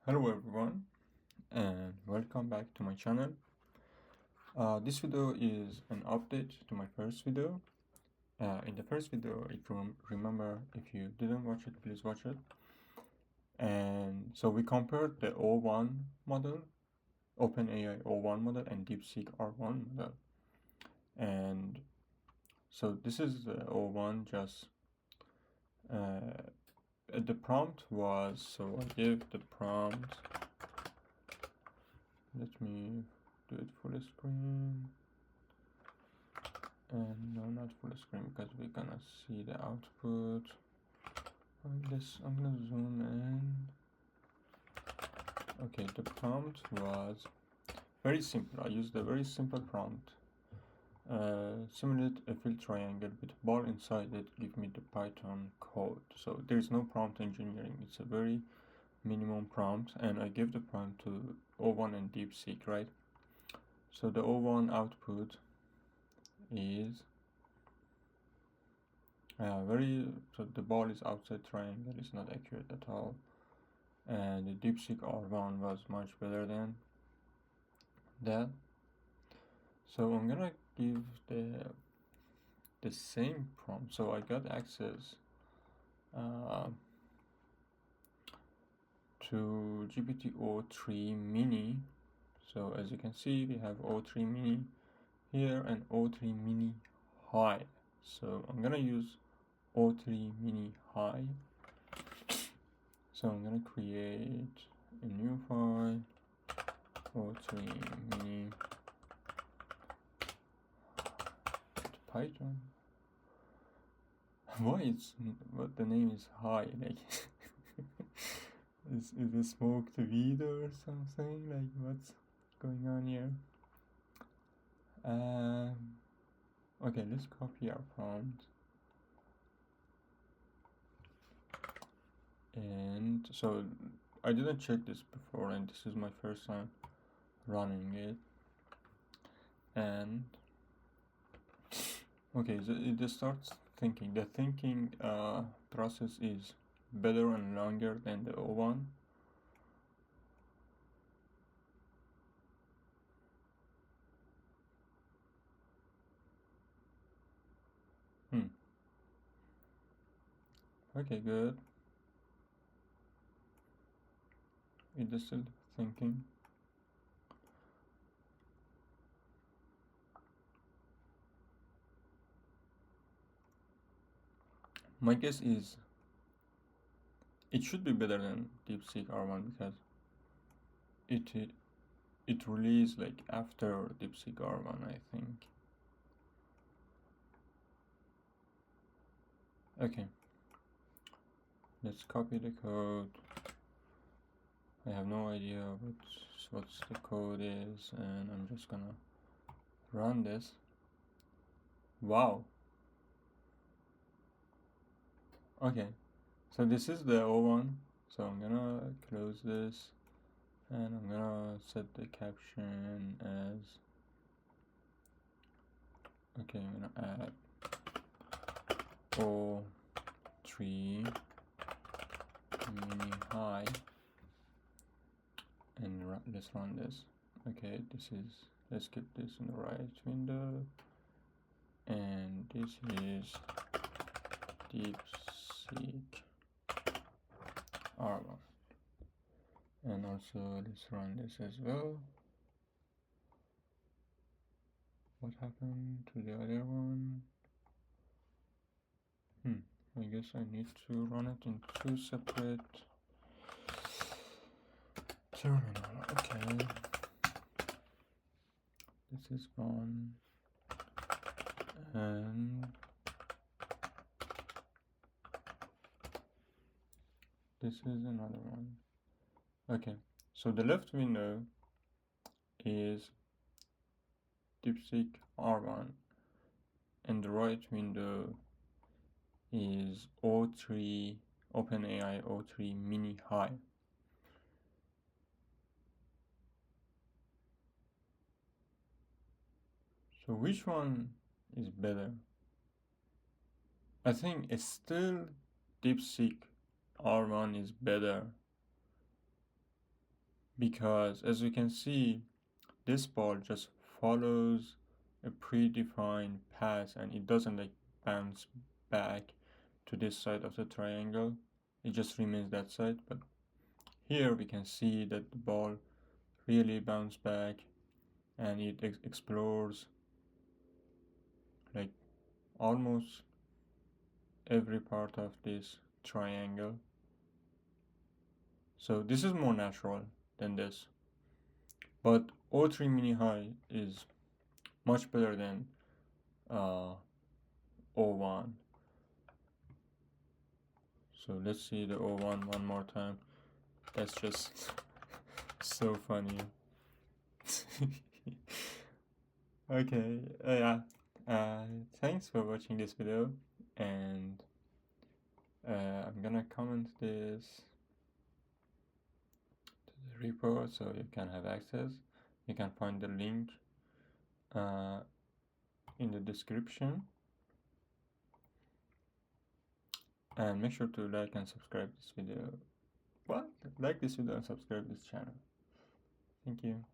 Hello everyone and welcome back to my channel. This video is an update to my first video. In the first video, if you remember, if you didn't watch it, please watch it. And so we compared the O1 model, OpenAI O1 model and DeepSeek R1 model. And so this is the O1, just the prompt was, so I gave the prompt, let me do it full screen. And no, not full screen because we're gonna see the output. I'm gonna zoom in. Okay, the prompt was very simple. I used a very simple prompt. Simulate a filled triangle with a ball inside it, give me the Python code. So there's no prompt engineering, it's a very minimum prompt, and I gave the prompt to O1 and DeepSeek, right? So the O1 output is so the ball is outside triangle, is not accurate at all, and the DeepSeek R1 was much better than that. So I'm gonna give the same prompt. So I got access to GPT O3-Mini. So as you can see, we have O3-Mini here and O3-Mini-High. So I'm gonna use O3-Mini-High. So I'm gonna create a new file, O3-Mini Python. Why what the name is high? Like, is it smoked weed or something? Like, what's going on here? Okay, let's copy our prompt. And so I didn't check this before, and this is my first time running it. And okay, so it just starts thinking. The thinking process is better and longer than the O1. Okay, good. It is still thinking. My guess is it should be better than DeepSeek R1 because it released like after DeepSeek R1, I think. Okay, let's copy the code. I have no idea what the code is, and I'm just gonna run this. Wow. Okay, so this is the O1. So I'm gonna close this, and I'm gonna set the caption as, okay, I'm gonna add O3-Mini-High, and let's run this. Okay, let's keep this in the right window, and this is DeepSeek R1, and also let's run this as well. What happened to the other one? I guess I need to run it in two separate terminal. Okay, this is one, and this is another one. Okay, so the left window is DeepSeek R1, and the right window is O3 OpenAI O3-Mini-High. So which one is better? I think it's still DeepSeek R1 is better because as you can see, this ball just follows a predefined path and it doesn't like bounce back to this side of the triangle. It just remains that side. But here we can see that the ball really bounces back and it explores like almost every part of this triangle. So this is more natural than this. But O3-Mini-High is much better than O1. So let's see the O1 one more time. That's just so funny. Okay, yeah. Thanks for watching this video, and I'm gonna comment this to the repo so you can have access. You can find the link in the description, and make sure to like and subscribe this video. Like this video and subscribe this channel. Thank you.